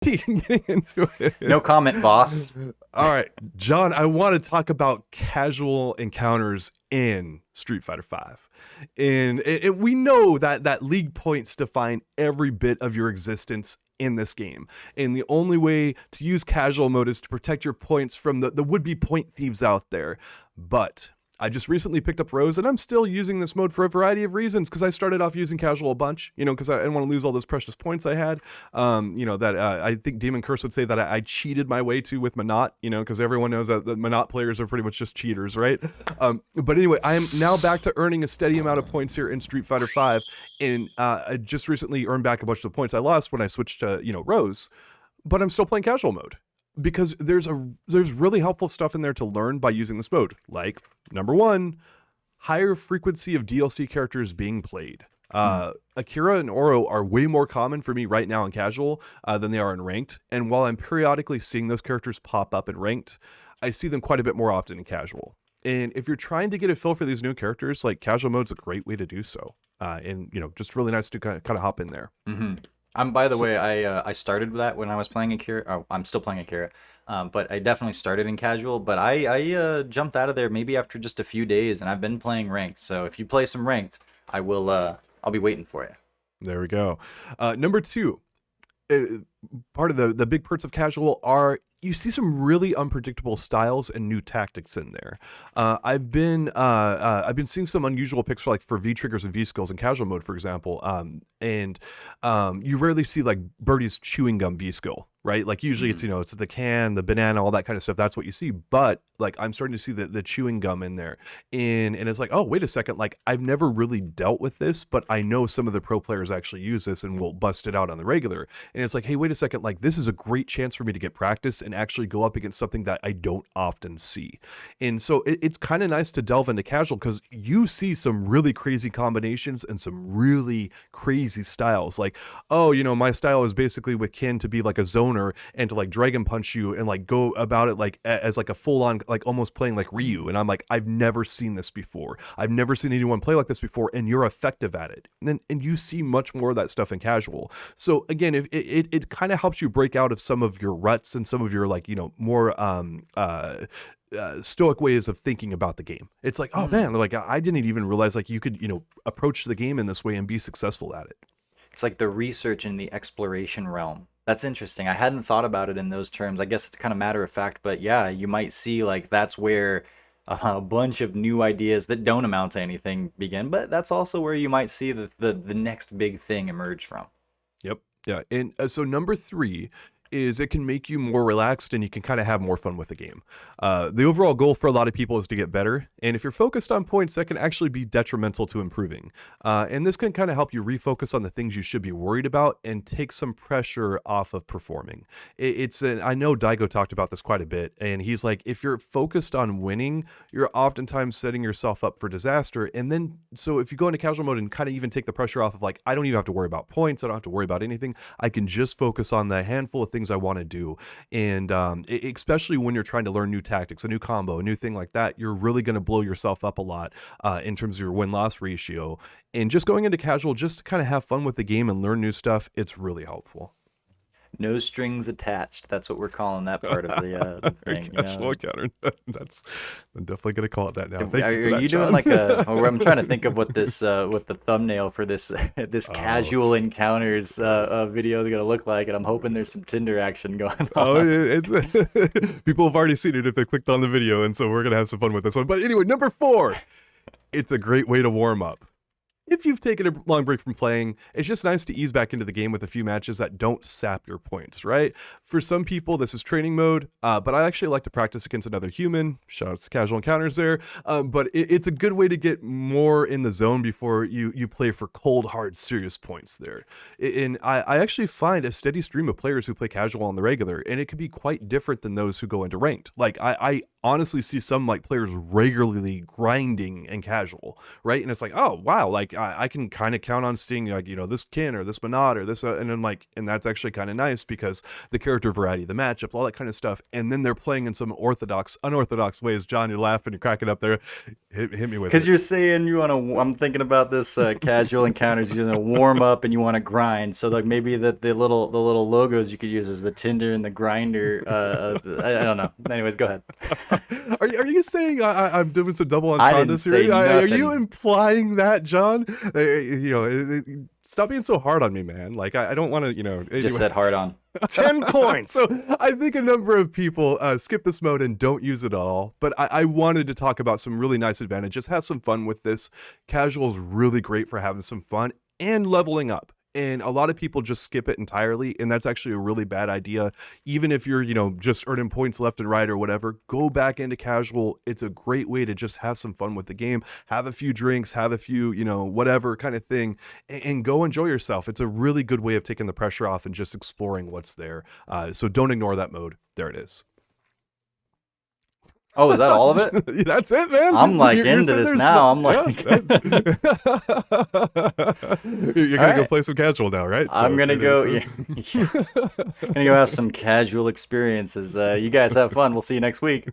getting into No it. comment, boss. All right, John, I want to talk about casual encounters in Street Fighter Five, and we know that league points define every bit of your existence in this game, and the only way to use casual mode is to protect your points from the would-be point thieves out there. But I just recently picked up Rose, and I'm still using this mode for a variety of reasons. Because I started off using casual a bunch, because I didn't want to lose all those precious points I had. That I think Demon Curse would say that I cheated my way to with Menat. Because everyone knows that the Menat players are pretty much just cheaters, right? But anyway, I am now back to earning a steady amount of points here in Street Fighter Five, and I just recently earned back a bunch of the points I lost when I switched to Rose. But I'm still playing casual mode because there's really helpful stuff in there to learn by using this mode. Like, number one, higher frequency of DLC characters being played. Akira and Oro are way more common for me right now in casual than they are in ranked. And while I'm periodically seeing those characters pop up in ranked, I see them quite a bit more often in casual. And if you're trying to get a feel for these new characters, like casual mode's a great way to do so. And just really nice to kind of hop in there. Hmm. By the So, way, I started with that when I was playing Akira. Oh, I'm still playing Akira, but I definitely started in casual. But I jumped out of there maybe after just a few days, and I've been playing ranked. So if you play some ranked, I'll be waiting for you. there we go. Number two, uh, part of the big perks of casual are you see some really unpredictable styles and new tactics in there. I've been seeing some unusual picks for V triggers and V skills in casual mode, for example. And you rarely see like Birdie's chewing gum V skill, right? Like usually it's Hmm. it's the can, the banana, all that kind of stuff. That's what you see. But like I'm starting to see the chewing gum in there, and it's like, oh, wait a second, like I've never really dealt with this, but I know some of the pro players actually use this and will bust it out on the regular. And it's like, hey, wait a second, like this is a great chance for me to get practice and actually go up against something that I don't often see. And so it's kind of nice to delve into casual because you see some really crazy combinations and some really crazy styles. Like, oh, my style is basically with Kin to be like a zoner and to like dragon punch you and like go about it like as like a full on, like almost playing like Ryu. And I'm like, I've never seen this before. I've never seen anyone play like this before, and you're effective at it. And you see much more of that stuff in casual. So again, if it kind of helps you break out of some of your ruts and some of your like more stoic ways of thinking about the game. It's like, oh Hmm. man, like I didn't even realize like you could approach the game in this way and be successful at it. It's like the research in the exploration realm. That's interesting. I hadn't thought about it in those terms. I guess it's kind of matter of fact, but yeah, you might see like that's where a bunch of new ideas that don't amount to anything begin, but that's also where you might see the next big thing emerge from. Yep. Yeah. And so number three is it can make you more relaxed and you can kind of have more fun with the game. The overall goal for a lot of people is to get better. And if you're focused on points, that can actually be detrimental to improving. And this can kind of help you refocus on the things you should be worried about and take some pressure off of performing. I know Daigo talked about this quite a bit. And he's like, if you're focused on winning, you're oftentimes setting yourself up for disaster. And then, so if you go into casual mode and kind of even take the pressure off of like, I don't even have to worry about points. I don't have to worry about anything. I can just focus on the handful of things I want to do. And especially when you're trying to learn new tactics, a new combo, a new thing like that, you're really going to blow yourself up a lot in terms of your win-loss ratio. And just going into casual, just to kind of have fun with the game and learn new stuff, it's really helpful. No strings attached. That's what we're calling that part of the thing. Casual encounter. I'm definitely going to call it that now. Are Thank you for that, you doing John. like a? Or I'm trying to think of what this what the thumbnail for this this Oh, casual encounters video is gonna look like, and I'm hoping there's some Tinder action going oh, on. it's people have already seen it if they clicked on the video, and so we're gonna have some fun with this one. But anyway, number four, it's a great way to warm up. If you've taken a long break from playing, it's just nice to ease back into the game with a few matches that don't sap your points, right? For some people, this is training mode, but I actually like to practice against another human. Shout out to casual encounters there. But it's a good way to get more in the zone before you play for cold, hard, serious points there. And I actually find a steady stream of players who play casual on the regular, and it can be quite different than those who go into ranked. Like, I honestly see some like players regularly grinding and casual, right? And it's like, oh wow, like I can kind of count on seeing like, you know, this kin or this Menat or this, and I'm like, and that's actually kind of nice because the character variety, the matchup, all that kind of stuff. And then they're playing in some unorthodox ways. John, you're laughing, you're cracking up there. Hit me with it. Because you're saying you want to. I'm thinking about this casual encounters. You're gonna warm up and you want to grind. So like maybe the little logos you could use is the Tinder and the grinder. I don't know. Anyways, go ahead. Are you saying I'm doing some double I didn't entendres say here? Are you nothing. implying that, John? You know, stop being so hard on me, man. Like I don't want to, you know. Just said hard on. 10 points. So I think a number of people skip this mode and don't use it at all. But I wanted to talk about some really nice advantages. Have some fun with this. Casual is really great for having some fun and leveling up. And a lot of people just skip it entirely, and that's actually a really bad idea. Even if you're, you know, just earning points left and right or whatever, go back into casual. It's a great way to just have some fun with the game, have a few drinks, have a few, you know, whatever kind of thing, and go enjoy yourself. It's a really good way of taking the pressure off and just exploring what's there. So don't ignore that mode. There it is. Oh, is that all of it? That's it, man. I'm like You're into sitting this there now. I'm like, you're gonna go play some casual now, right? I'm So gonna it go. is. Yeah, gonna go have some casual experiences. You guys have fun. We'll see you next week.